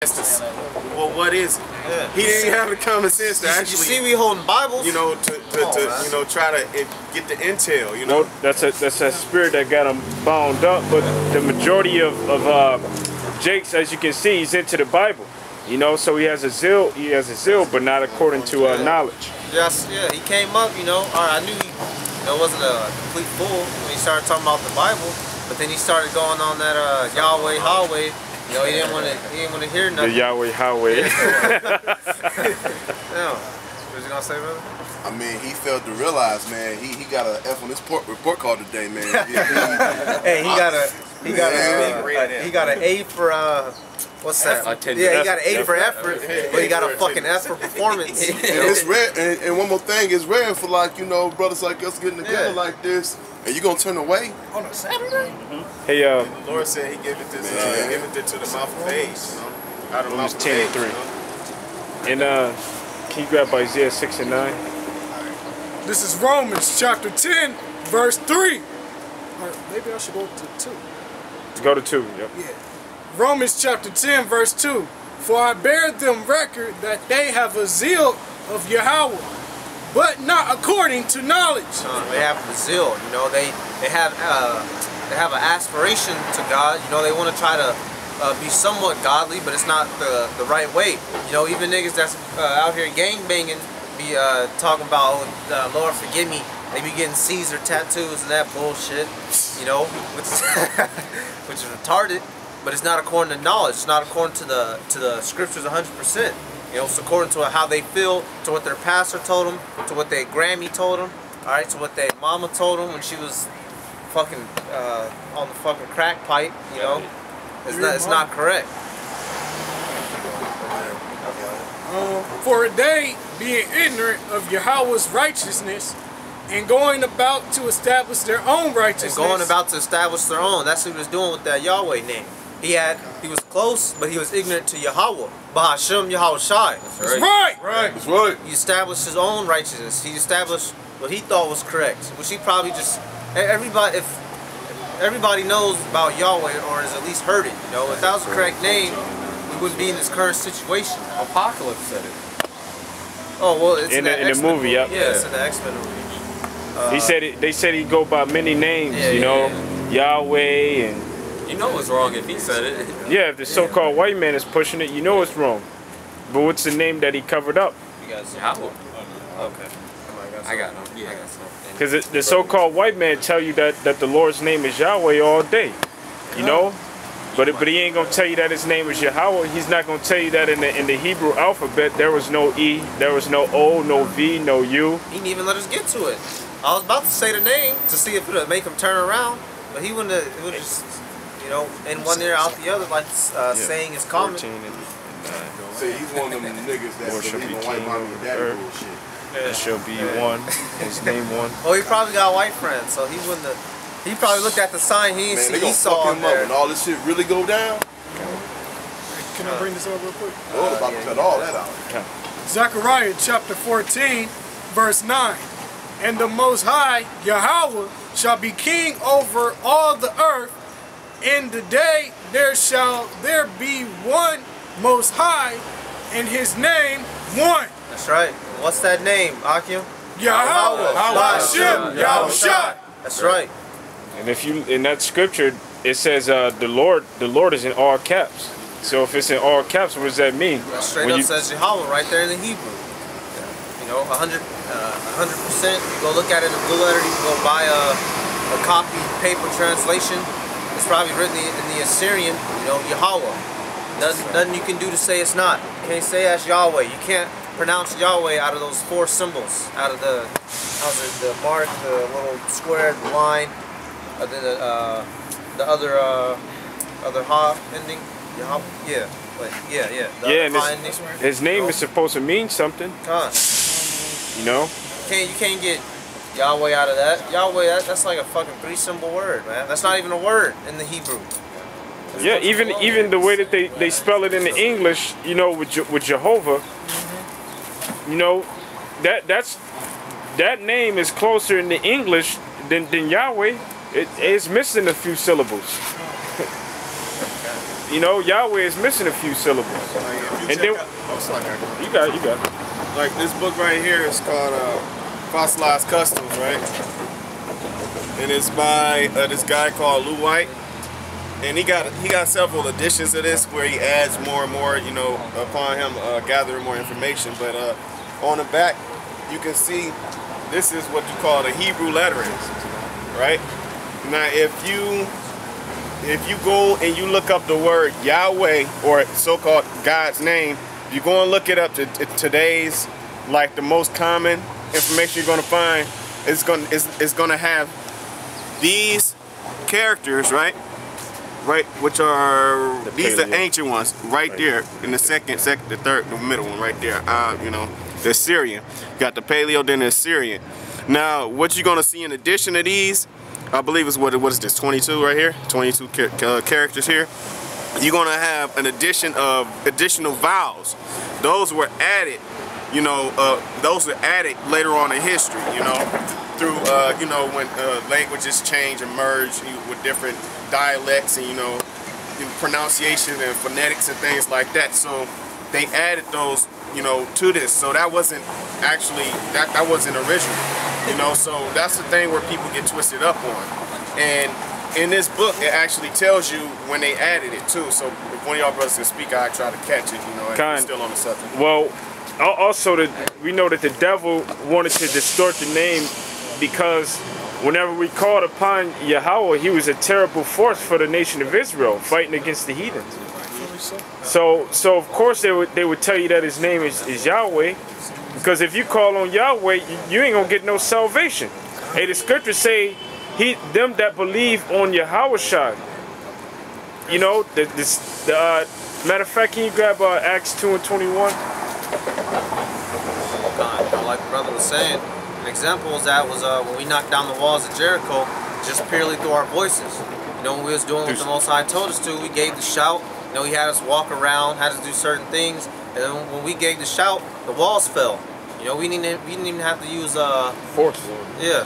Well, what is it? Yeah. He didn't have the common sense to actually. You see, we holding Bibles. You know, to try to get the intel. You know, well, that's a spirit that got him bound up. But the majority of Jake's, as you can see, he's into the Bible. You know, so he has a zeal. He has a zeal, but not according to knowledge. Yes, yeah. He came up. You know, I knew he wasn't a complete fool when he started talking about the Bible. But then he started going on that Yahawah. You know, he didn't want to hear nothing. The Yahawah. Yeah. What was you gonna say, brother? I mean, he failed to realize, man. He got an F on his report card today, man. Hey, he got an A for what's that? Yeah, he got an A for effort, but he got a fucking F for performance. And it's rare. And one more thing, it's rare for brothers like us getting together like this. And you gonna turn away on a Saturday? Hey, the Lord said He gave it to the mouth of babes. You know? Out of the mouth of 10 and 3. You know? And can you grab Isaiah 6 and 9? This is Romans chapter 10, verse 3. Or maybe I should go to 2. Go to 2. Yep. Yeah. Romans chapter 10, verse 2. For I bear them record that they have a zeal of Yahawah, but not according to knowledge. They have the zeal, you know. They have an aspiration to God. You know, they want to try to be somewhat godly, but it's not the right way. You know, even niggas that's out here gang banging be talking about, oh, Lord forgive me. They be getting Caesar tattoos and that bullshit. You know, which is retarded. But it's not according to knowledge. It's not according to the scriptures 100%. You know, it's according to how they feel, to what their pastor told them, to what their Grammy told them, alright, to what their mama told them when she was fucking on the fucking crack pipe, you know. It's not correct. For they, being ignorant of Yahawah's righteousness, and going about to establish their own righteousness. And going about to establish their own. That's what he was doing with that Yahweh name. He was close, but he was ignorant to Yahawah. Bahasham, Yahawashi. That's right. That's right. He established his own righteousness. He established what he thought was correct, which he probably just if everybody knows about Yahweh or has at least heard it. You know, if that was the correct name, we wouldn't be in this current situation. Apocalypse said it. Oh well, it's in the movie. Yep. Yeah, it's in the X-Men movie. He said they said he go by many names. You know, Yahweh and. You know it's wrong if he said it. Yeah, if the so-called white man is pushing it, you know it's wrong. But what's the name that he covered up? You guys Yahawah. Okay. I got no. Yeah. I got some. Because the so-called white man tell you that the Lord's name is Yahweh all day. You know? But he ain't gonna tell you that his name is Yahawah. He's not gonna tell you that in the Hebrew alphabet there was no E, there was no O, no V, no U. He didn't even let us get to it. I was about to say the name to see if it would make him turn around, but he wouldn't. It would just, you know, in one ear out the other, like saying is common. See, he's one of them niggas that believe in white mama and daddy bullshit. There shall be one. His name one. Oh, he probably got white friends, so he wouldn't have. He probably looked at the sign. He didn't see. He saw him up when all this shit really go down. Can I bring this over real quick? Lord about to cut all that out. Zechariah chapter 14, verse 9. And the Most High, Yahawah, shall be king over all the earth. In the day there be one Most High, and his name one. That's right. What's that name, Akim? Yahawah, Bahasham, Yahawashi. That's right. And if you in that scripture, it says the Lord is in all caps. So if it's in all caps, what does that mean? Straight up says Yahawah right there in the Hebrew. You know, 100%. You go look at it in blue letter. You can go buy a copy paper translation. It's probably written in the Assyrian. You know, Yahawah. Nothing you can do to say it's not. You can't say that's Yahweh. You can't pronounce Yahweh out of those 4 symbols. Out of the mark, the little square, the line, then the other ha ending. Yeah. His name is supposed to mean something. You know? You can't get Yahweh out of that. Yahweh, that's like a fucking 3-symbol word, man. That's not even a word in the Hebrew. Yeah, even the way that they spell it in the English, you know, with Jehovah, you know, that name is closer in the English than Yahweh. It's missing a few syllables. you know, Yahweh is missing a few syllables. Like, And then, you got it. Like this book right here is called Fossilized Customs, right? And it's by this guy called Lou White. And he got several editions of this where he adds more and more, you know, upon him gathering more information. But on the back, you can see this is what you call the Hebrew lettering, right? Now, if you go and you look up the word Yahweh, or so-called God's name, you go and look it up to today's, like the most common information you're gonna find, it's gonna have these characters, right? Right, which are these are ancient ones, right there in the the third, the middle one right there. You know, the Assyrian. You got the Paleo, then the Assyrian. Now, what you're gonna see in addition to these, I believe is what is this? 22 right here, 22 characters here. You're gonna have an addition of additional vowels. Those were added, you know, those were added later on in history, you know, through, you know, when languages change and merge with different dialects and, you know, pronunciation and phonetics and things like that. So they added those, you know, to this. So that wasn't actually, that wasn't original, you know. So that's the thing where people get twisted up on. And in this book, it actually tells you when they added it too. So if one of y'all brothers can speak, I try to catch it, you know, and we're still on the subject. Well, also we know that the devil wanted to distort the name because whenever we called upon Yahawah, he was a terrible force for the nation of Israel, fighting against the heathens. So of course they would tell you that his name is Yahweh, because if you call on Yahweh, you ain't gonna get no salvation. Hey, the scriptures say, them that believe on Yahawashi. You know, matter of fact, can you grab Acts 2 and 21? Like the brother was saying, an example of that was when we knocked down the walls of Jericho, just purely through our voices. You know, when we was doing what the Most High told us to, we gave the shout. You know, he had us walk around, had us do certain things, and then when we gave the shout, the walls fell. You know, we didn't even have to use force. Yeah,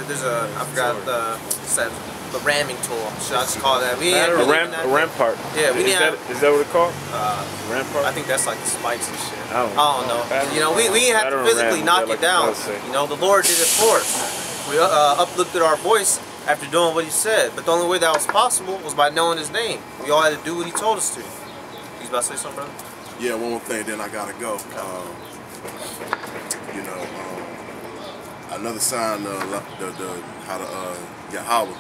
there's I forgot the ramming tool. Should I just call that? A rampart. Yeah, is that what it's called? Rampart. I think that's like the spikes and shit. I don't know. You know, we didn't have to physically knock it down. You know, the Lord did it for us. We uplifted our voice after doing what he said. But the only way that was possible was by knowing his name. We all had to do what he told us to. You about to say something, brother? Yeah, one more thing, then I gotta go. You know, another sign of how the Yahawah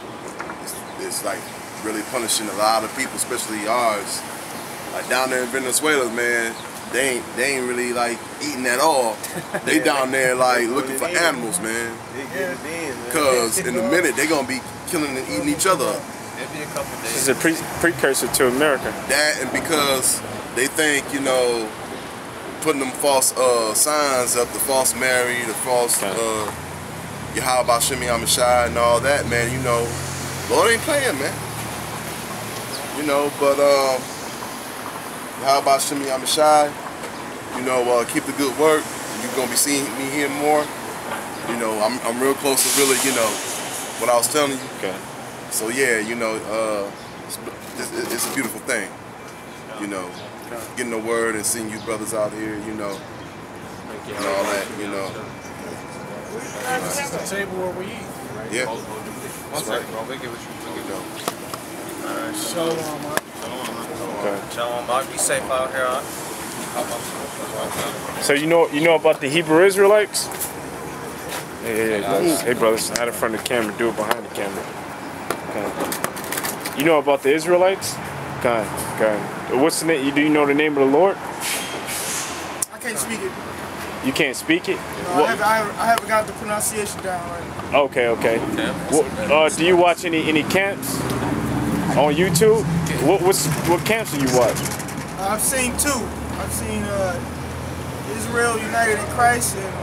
is like really punishing a lot of people, especially ours. Like down there in Venezuela, man, they ain't really like eating at all. They down there like looking for animals, man. Cause in a minute they gonna be killing and eating each other up. This is a precursor to America. That, and because they think, you know, putting them false signs up, the false Mary, the false Bahasham and all that, man, you know, Lord ain't playing, man. You know, but Bahasham, you know, keep the good work. You're gonna be seeing me here more. You know, I'm real close to really, you know, what I was telling you. Okay. So yeah, you know, it's a beautiful thing. You know, getting the word and seeing you brothers out here, you know, and all that, you know. At the table where we eat. Yeah. One second, bro. We get what you go. Alright, shalom, Mark. Okay. Shalom, Mark. Be safe out here, huh? So you know about the Hebrew Israelites? Hey brothers, not in front of the camera, do it behind the camera. Okay. You know about the Israelites? Okay. What's the name? Do you know the name of the Lord? I can't speak it. You can't speak it? No, I haven't got the pronunciation down right now. Okay. Well, do you watch any camps on YouTube? What camps do you watch? I've seen two. I've seen Israel United in Christ and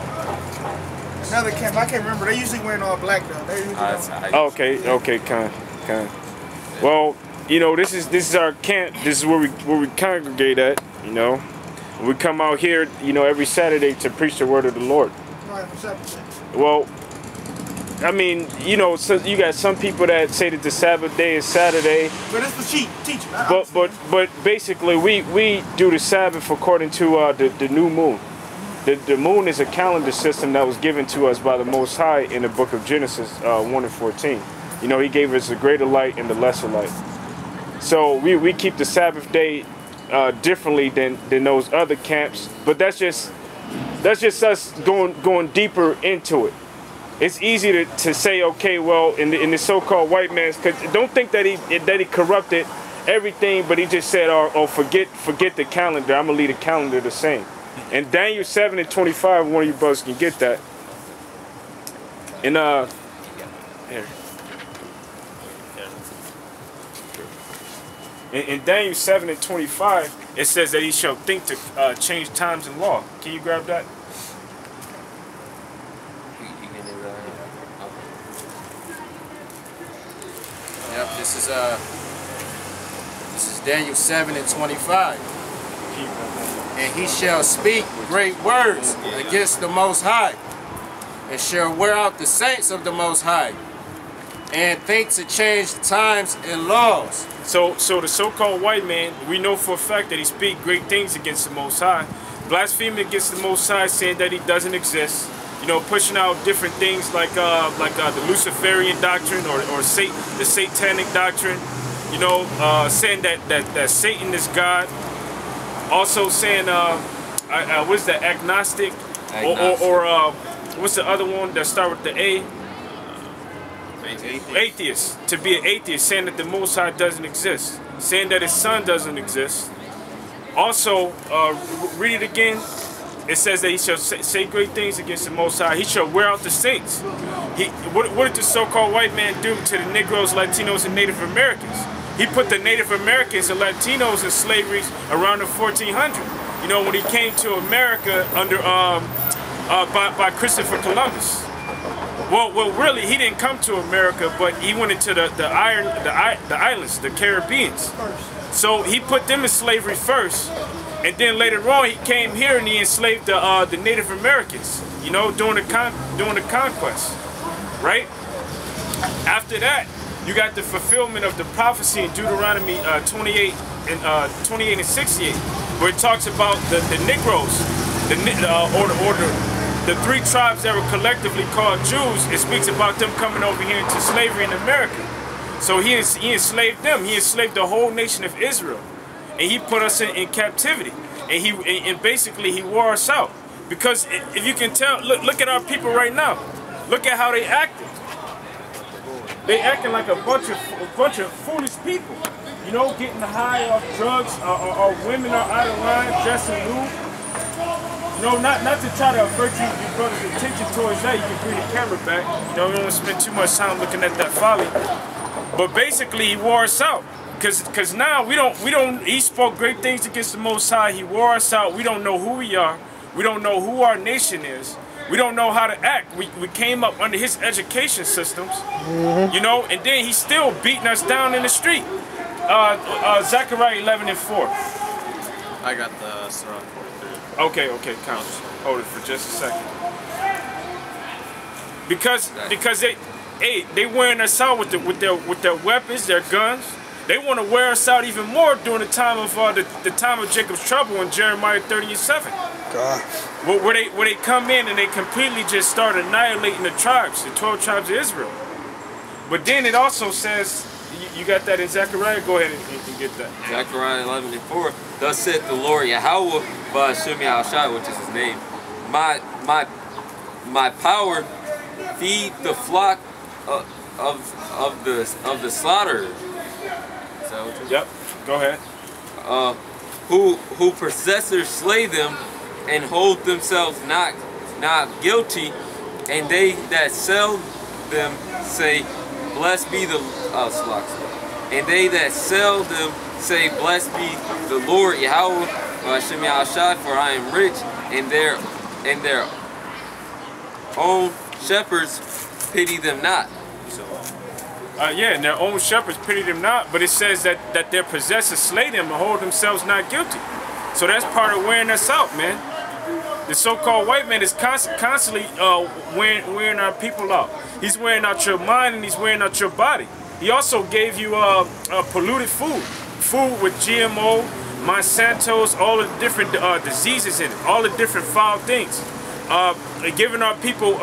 another camp. I can't remember. They usually wear all black though. They usually Okay, kind. Well, you know, this is our camp. This is where we congregate at. You know, we come out here, you know, every Saturday to preach the word of the Lord. Right, what's up? Well, I mean, you know, so you got some people that say that the Sabbath day is Saturday. But it's the teaching. But basically, we do the Sabbath according to the new moon. The moon is a calendar system that was given to us by the Most High in the book of Genesis 1:14. You know, he gave us the greater light and the lesser light. So we keep the Sabbath day differently than those other camps. But that's just us going deeper into it. It's easy to say, okay, well, in the so-called white man's, because don't think that he corrupted everything, but he just said, oh, forget the calendar. I'm gonna leave the calendar the same. And Daniel 7:25, one of you brothers can get that. And here. In Daniel 7:25, it says that he shall think to change times and law. Can you grab that? Yep, this is Daniel 7:25. And he shall speak great words against the Most High, and shall wear out the saints of the Most High, and think to change times and laws. So the so-called white man, we know for a fact that he speaks great things against the Most High, blaspheming against the Most High, saying that he doesn't exist. You know, pushing out different things like the Luciferian doctrine or the Satanic doctrine. You know, saying that Satan is God. Also saying, what's the agnostic? Or what's the other one that start with the A? Atheist. To be an atheist, saying that the Most High doesn't exist, saying that his son doesn't exist. Also, read it again. It says that he shall say great things against the Most High. He shall wear out the saints. What did the so-called white man do to the Negroes, Latinos, and Native Americans? He put the Native Americans and Latinos in slavery around the 1400s. You know, when he came to America under by Christopher Columbus. Well, really, he didn't come to America, but he went into the islands, the Caribbeans. So he put them in slavery first, and then later on he came here and he enslaved the Native Americans. You know, during the conquest, right? After that, you got the fulfillment of the prophecy in Deuteronomy 28 and 68, where it talks about the Negroes, the three tribes that were collectively called Jews. It speaks about them coming over here into slavery in America. So he enslaved them. He enslaved the whole nation of Israel, and he put us in captivity. And basically he wore us out. Because if you can tell, look at our people right now. Look at how they acting. They acting like a bunch of foolish people. You know, getting high off drugs. Our women are out of line, dressing lewd. No, not to try to avert your brother's attention towards that. You can bring the camera back. You know, we don't want to spend too much time looking at that folly. But basically, he wore us out. Cause now we don't. He spoke great things against the Most High. He wore us out. We don't know who we are. We don't know who our nation is. We don't know how to act. We came up under his education systems, you know, and then he's still beating us down in the street. Zechariah 11:4. I got the Surah 43. Okay, count. Hold it for just a second. Because they wearing us out with their weapons, their guns. They want to wear us out even more during the time of the time of Jacob's trouble in Jeremiah 30:7. God. Where they come in and they completely just start annihilating the tribes, the 12 tribes of Israel. But then it also says, you got that in Zechariah? Go ahead and get that. Zechariah 11:4. Thus saith the Lord Yahawah, Bahasham Yahawashi, which is his name. My power feed the flock of the slaughter. Yep. Go ahead. Who possessors slay them and hold themselves not guilty, and they that sell them say, blessed be the and they that sell them say, blessed be the Lord Yahawah, Bahasham Yahawashi, for I am rich, and their own shepherds pity them not. Yeah, and their own shepherds pity them not, but it says that their possessors slay them and hold themselves not guilty. So that's part of wearing us out, man. The so-called white man is constantly wearing our people out. He's wearing out your mind and he's wearing out your body. He also gave you polluted food with GMO, Monsanto's, all the different diseases in it, all the different foul things. Giving our people